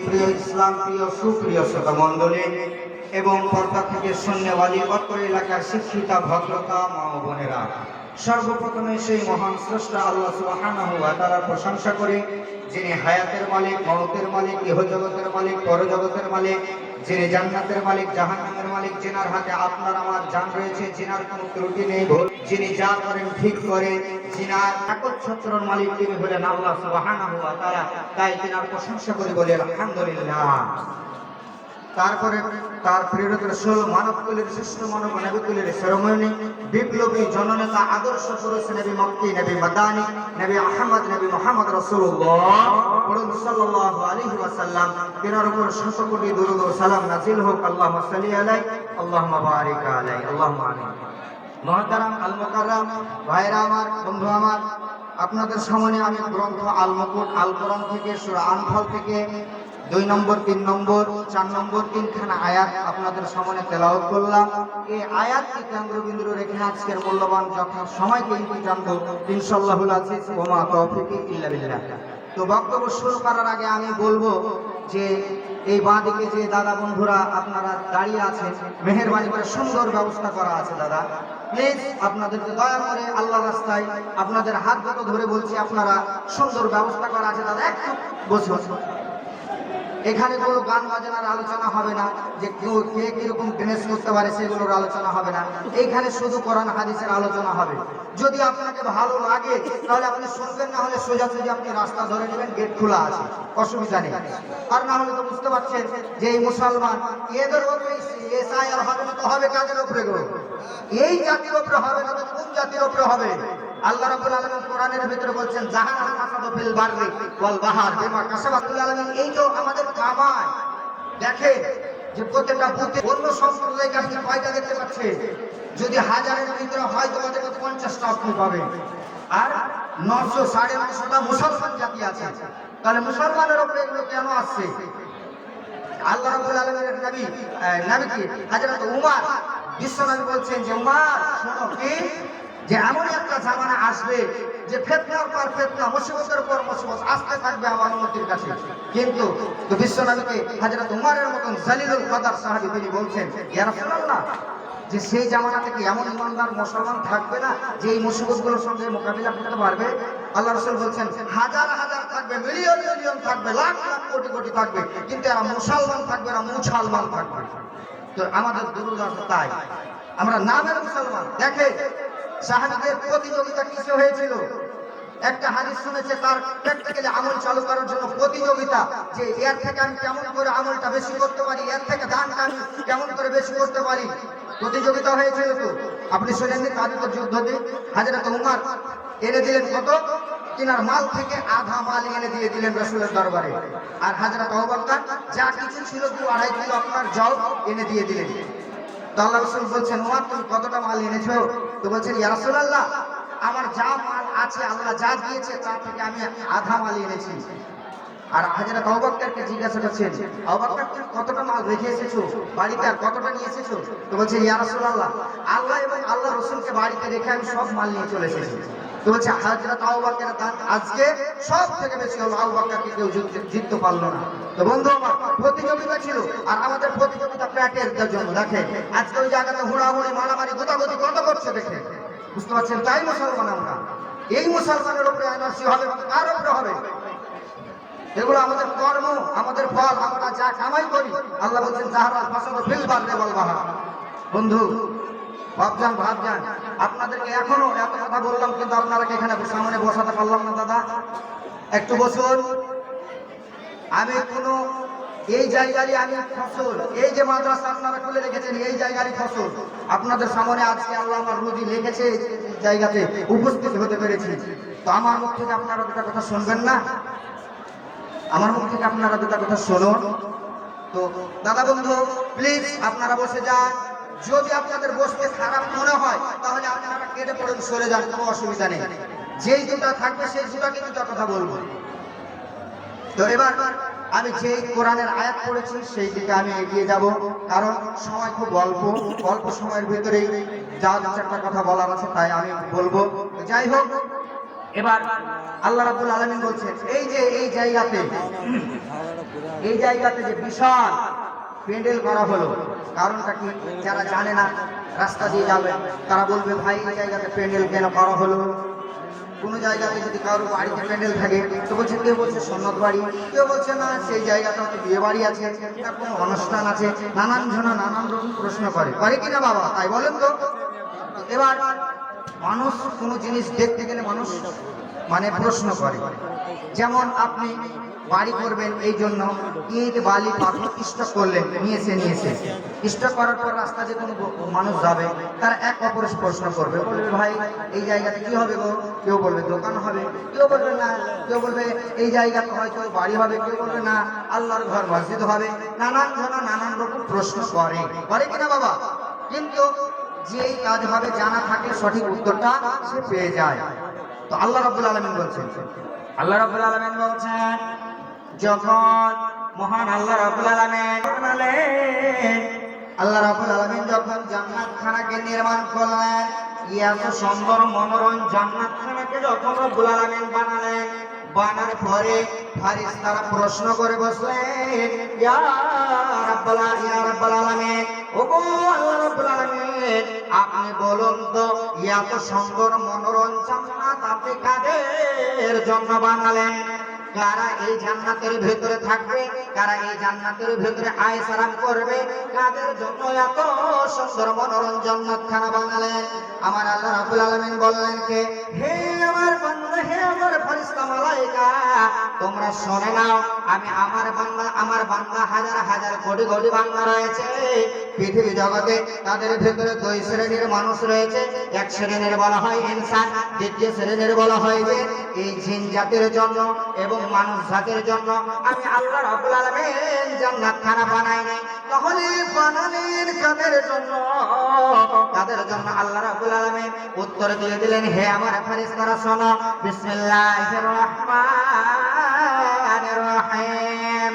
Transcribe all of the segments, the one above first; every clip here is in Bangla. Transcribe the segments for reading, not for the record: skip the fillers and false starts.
প্রিয় ইসলাম প্রিয় সুপ্রিয় শ্রোতা মণ্ডলী এবং পর্দা থেকে শূন্যবাদী অত্র এলাকার শিক্ষিতা ভদ্রতা মা ও বোনেরা, সর্বপ্রথমে সেই মহান স্রষ্টা আল্লাহ সুবহানাহু ওয়া তাআলার প্রশংসা করি, যিনি হায়াতের মালিক, মওতের মালিক, ইহজগতের মালিক, পরজগতের মালিক, যিনি জান্নাতের মালিক, জাহান্নামের মালিক, যিনার হাতে আপনার আমার জান রয়েছে, যিনার কোনো ত্রুটি নেই, যিনি যা করেন ঠিক করে, যিনার একচ্ছত্রর মালিক তিনি হলেন আল্লাহ সুবহানাহু ওয়া তাআলা। তাই তিনার প্রশংসা করি, বলি আলহামদুলিল্লাহ। তারপরে তার প্রেরিত রাসূল মানবকুলের শ্রেষ্ঠ মানব নবীকুলের শিরোমণি বিপ্লবী জননেতা আদর্শ পুরুষ নবী মক্কি নবী মাদানী নবী আহমদ নবী মুহাম্মদ রাসূলুল্লাহ সাল্লাল্লাহু আলাইহি ওয়াসাল্লাম, তিনার উপর শত কোটি দরুদ ও সালাম নাযিল হোক। আল্লাহুম্মা সাল্লি আলাইহি আল্লাহুম্মা বারিক আলাইহি আল্লাহুম্মা আমিন। মুহতারাম আল মুকাররম ভাইরা আমার, বন্ধু আমার, আপনাদের সামনে আমি গ্রন্থ আল মুকুট আল কোরআন থেকে সূরা আনফাল থেকে 2 নম্বর 3 নম্বর 4 নম্বর 3খানা আয়াত আপনাদের সামনে তেলাওয়াত করলাম। এই আয়াতকে কেন্দ্রবিন্দু রেখে আজকের মূল্যবান যথা সময়কে জানবো ইনশাআল্লাহুল আজিজ ওয়া মা তাওফীকি ইল্লা বিল্লাহ। তো বক্তব্য শুরু করার আগে আমি বলবো যে এই বাঁদিকে যে দাদা বন্ধুরা আপনারা দাঁড়িয়ে আছেন, মেহেরবানি করে সুন্দর ব্যবস্থা করা আছে দাদা, প্লিজ আপনাদেরকে দয়া করে আল্লাহর রাস্তায় আপনাদের হাত দুটো ধরে বলছি, আপনারা সুন্দর ব্যবস্থা করা আছে দাদা, একটু বসে বসে। এখানে কোনো গান বাজনার আলোচনা হবে না, যে কে কিরকম ড্রেস করতে পারে সেগুলোর আলোচনা হবে না। এইখানে শুধু কোরআন হাদিসের আলোচনা হবে। যদি আপনাকে ভালো লাগে তাহলে আপনি শুনবেন, না হলে সোজাসুজি আপনি রাস্তা ধরে নেবেন, গেট খোলা আছে, অসুবিধা নেই। আর না হলে তো বুঝতে পারছেন যে এই মুসলমান এদের উপরে এসআইআর হবে না, তো হবে কাদের উপরে গো? এই জাতির উপরে হবে না তো কোন জাতির উপরে হবে? আল্লাহ রাব্বুল আলামিন কোরআনের ভিতরে বলছেন জাহানাল মাসাদু ফিল বাররি ওয়াল বাহর বিমা কাসাবাতুল আলামিন। এই যে আমাদের কামাই দেখে যে প্রত্যেকটা বুথে অন্য সম্প্রদায়ের কাছে কয়টা দেখতে পাচ্ছে? যদি হাজারের ভিতরে হয় তোমাদের 50টা আপনি পাবেন, আর 900 950টা মুসলমান জাতি আছে। তাহলে মুসলমানের উপরে এগুলো কেন আসছে? আল্লাহ রাব্বুল আলামিনের নবী কি হযরত উমর বিশ্বনবী বলছেন যে উমর শোনো কি, যে এমন একটা জামানা আসবে যে ফিতনার পর ফিতনা, মুসিবতের পর মুসিবত আসতে থাকবে আমার উম্মতের কাছে। কিন্তু তো বিশ্বনবীকে হযরত উমরের মতন জালিলুল কদর সাহাবী তিনি বলছেন, ইয়া রাসূলুল্লাহ, যে সেই জামানা থেকে এমন ইমানদার মুসলমান থাকবে না যে এই মুসিবতগুলোর সঙ্গে মোকাবিলা করতে পারবে? আল্লাহ রাসূল বলছেন হাজার হাজার থাকবে, মিলিয়ন মিলিয়ন থাকবে, লাখ লাখ কোটি কোটি থাকবে, কিন্তু এরা মুসলমান থাকবে না, মুসলমান থাকবে। তো আমাদের দুর্দশা তাই, আমরা নামের মুসলমান। দেখে সাহাবীদের প্রতিযোগিতা কিসে হয়েছিল? একটা হাদিস শুনেছে, তার প্র্যাকটিক্যালি আমল চালু করার জন্য প্রতিযোগিতা, যে এর থেকে আমি কেমন করে আমলটা বেশি করতে পারি, এর থেকে দানটা আমি কেমন করে বেশি করতে পারি, প্রতিযোগিতা হয়েছিল। তো আপনি শোনেননি তাদের যুদ্ধে হযরত উমর এনে দিলেন কত? তিনার মাল থেকে আধা মাল এনে দিয়ে দিলেন রাসূলের দরবারে। আর হযরত আবু বকর যা কিছু ছিল 2-2.5 কিলো আপনার জল এনে দিয়ে দিলেন। তো আল্লাহ রাসূল বলছেন, উমর তুমি কতটা মাল এনেছো? তো বলছেন, ইয়া রাসূলুল্লাহ, আমার যা মাল আছে আল্লাহ যা দিয়েছে তার থেকে আমি আধা মাল এনেছি। আর হযরত আবু বকরকে জিজ্ঞাসা করছেন, আবু বকর তুমি কতটা মাল রেখে এসেছো বাড়িতে, আর কতটা নিয়ে এসেছো? তো বলছে, ইয়া রাসূলুল্লাহ, আল্লাহ এবং আল্লাহ রাসূলকে বাড়িতে রেখে আমি সব মাল নিয়ে চলে এসেছি। তো বলছে হযরত আবু বকরের দান আজকে সব থেকে বেশি হলো, আবু বকরকে কেউ জিততে পারলো না। তো বন্ধু আমার, প্রতিযোগিতা ছিল, আর আমাদের প্রতিযোগিতা প্যাটের জন্য। দেখে আজকে ওই জায়গাতে হুড়াহুড়ি মারামারি গোতাগুতি কত করছে দেখে, বুঝতে পারছেন? তাই মুসলমান আমরা। এই মুসলমানের উপরে এনার্জি হবে, কার উপরে হবে? এগুলো আমাদের কর্ম, আমাদের ফল, আমরা যা কামাই করি। আল্লাহ বলছেন জাহারাল ফাসাদু ফিল বাররি ওয়াল বাহর। বন্ধু ভাবজান আপনাদেরকে এখনো এত কথা বললাম, কিন্তু আপনারা এখানে সামনে বসাতে পারলাম না। দাদা একটু বসুন। আমি কোনো এই জায়গারই আমি ফসল, এই যে মাদ্রাসা আপনারা খুলে রেখেছেন এই জায়গারই ফসল। আপনাদের সামনে আজকে আল্লাহ আমার রুজি লেগেছে, জায়গাতে উপস্থিত হতে পেরেছি। তো আমার মুখ থেকে আপনারা দুটা কথা শুনবেন না? আমার মুখ থেকে আপনারা দুটা কথা শুনুন। তো দাদা বন্ধু প্লিজ আপনারা বসে যান। যদি আপনাদের বসতে খারাপ মনে হয় তাহলে আপনারা কেটে পড়ে সরে যান, কোনো অসুবিধা নেই। যেই দুটা থাকবে সেই দুটাকে দুটা কথা বলবো। তো এবার আমি যেই কোরআনের আয়াত পড়েছি সেই দিকে আমি এগিয়ে যাব, কারণ সময় খুব অল্প সময়ের ভিতরেই যা 2-4টা কথা বলার আছে তাই আমি বলবো। যাই হোক, এবার আল্লাহ রাব্বুল আলামিন বলছেন এই যে এই জায়গাতে যে বিশাল প্যান্ডেল করা হলো, কারণটা কি? যারা জানে না, রাস্তা দিয়ে যাবে, তারা বলবে ভাই এই জায়গাতে প্যান্ডেল কেন করা হলো? কোনো জায়গাতে যদি কারো বাড়িতে প্যান্ডেল থাকে তো বলছে, কেউ বলছে সন্ন্যত বাড়ি, কেউ বলছে না সেই জায়গাটা হয়তো বিয়ে বাড়ি আছে, কোনো অনুষ্ঠান আছে, নানান জনা নানান রকম প্রশ্ন করে কিনা বাবা, তাই বলেন তো? এবার মানুষ কোনো জিনিস দেখতে গেলে মানুষ প্রশ্ন করে। যেমন আপনি বাড়ি করবেন, এই জন্য ইট বালি পাথর স্টক করলেন, নিয়েছে স্টক করার পর রাস্তা যে কোনো মানুষ যাবে তার এক অপরের প্রশ্ন করবে, বলবে ভাই এই জায়গাতে কি হবে গো? কেউ বলবে দোকান হবে, কেউ বলবে না, কেউ বলবে এই জায়গাতে হয়তো বাড়ি হবে, কেউ বলবে না আল্লাহর ঘর মসজিদ হবে, নানান জনা নানান রকম প্রশ্ন করে কিনা বাবা? কিন্তু যেই কাজ হবে জানা থাকে সঠিক উত্তরটা সে পেয়ে যায়। তো আল্লাহ রাব্বুল আলামিন বলছেন, যখন মহান আল্লাহ রাব্বুল আলামিন যখন জান্নাত খানাকে নির্মাণ করলেন, এত সুন্দর মনোরম জান্নাত খানাকে যখন রাব্বুল আলামিন বানালেন, বানার পরে ফারিস্তারা প্রশ্ন করে বসলেন, ইয়া রাব্বুল আলামিন, ওগো আল্লাহ রাব্বুল আলামিন, আপনি বলুন তো এত সুন্দর মনোরম জান্নাত আপনি কাদের জন্য বানালেন? কারা এই জান্নাতের ভেতরে থাকবে, কারা এই জান্নাতের ভেতরে আয়েশ আরাম করবে, কাদের জন্য এত সুন্দর মনোরম জান্নাত খানা বানালেন? আমার আল্লাহ রাব্বুল আলামিন বললেন কে, হে আমার বান্দা, হে আমার ফেরেশতা মালায়েকা, তোমরা শুনে নাও, আমি আমার বান্দা হাজার হাজার কোটি কোটি বান্দা রয়েছে পৃথিবী জগতে। তাদের ভেতরে দুই শ্রেণীর মানুষ রয়েছে, এক শ্রেণীর বলা হয় ইনসান, দ্বিতীয় শ্রেণীর বলা হয় যে এই জিন জাতির জন্য এবং মানুষ জাতির জন্য আমি আল্লাহ রাব্বুল আলামিন জান্নাত খানা বানাই নাই। তাহলে বানালেন কাদের জন্য? তাদের জন্য আল্লাহ রাব্বুল আলামিন উত্তর দিয়ে দিলেন, হে আমার ফেরেশতারা শোনো, বিসমিল্লাহির রহমানির রহিম,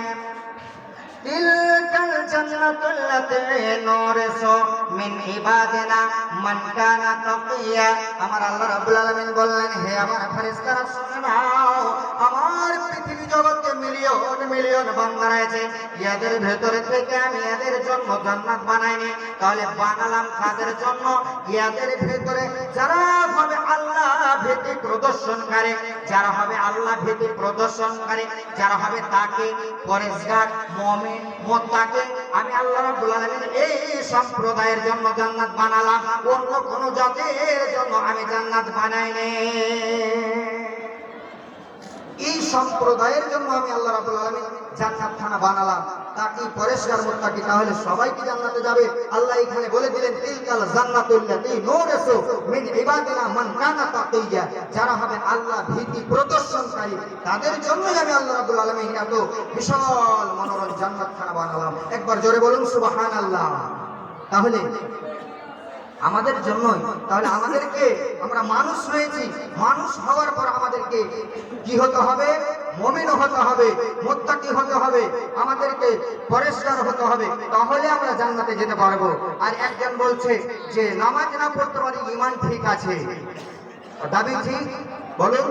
তিলকাল জান্নাতুল লাতী নুরিসু মিন ইবাদিনা মান কানা তাকিয়া। আমার আল্লাহ রাব্বুল আলামিন বললেন, হে আমার ফেরেশতারা শুনে নাও, আমার পৃথিবী জগতে মিলিয়ন মিলিয়ন বান্দা রয়েছে, এদের ভেতরে থেকে আমি এদের জন্য জান্নাত বানাইনি। তাহলে বানালাম কাদের জন্য? এদের ভেতরে যারা হবে আল্লাহ ভীতি প্রদর্শনকারী, যারা হবে আল্লাহ ভীতি প্রদর্শনকারী, যারা হবে তাকে পরেশগার মুমিন মুত্তাকি, আমি আল্লাহ রাব্বুল আলামিন এই সম্প্রদায়ের জন্য জান্নাত বানালাম, অন্য কোন জাতির জন্য আমি জান্নাত বানাইনি। এই সম্প্রদায়ের জন্য আমি আল্লাহ রাব্বুল আলামিন জান্নাত খানা বানালাম, তাকে পরেশগার মুত্তাকি, তাহলে সবাই কি জান্নাতে যাবে? আল্লাহ এখানে বলে দিলেন, তিলকাল জান্নাতুল লাতী নুরিসু মিন ইবাদিনা মান কানা তাকিয়া, যারা হবে আল্লাহ ভীতি প্রদর্শনকারী, তাদের জন্যই আমি আল্লাহ রাব্বুল আলামিন এত বিশাল মনোরম জান্নাত খানা বানালাম। একবার জোরে বলুন সুবহানাল্লাহ। তাহলে আমাদের জন্যই, তাহলে আমাদেরকে, আমরা মানুষ রয়েছি, মানুষ হওয়ার পর আমাদেরকে কি হতে হবে? মুমিন হতে হবে, মুত্তাকি হতে হবে, আমাদেরকে পরেশগার হতে হবে, তাহলে আমরা জান্নাতে যেতে পারবো। আর একজন বলছে যে নামাজ না পড়তে পারি, ঈমান ঠিক আছে, দাবি ঠিক? বলুন।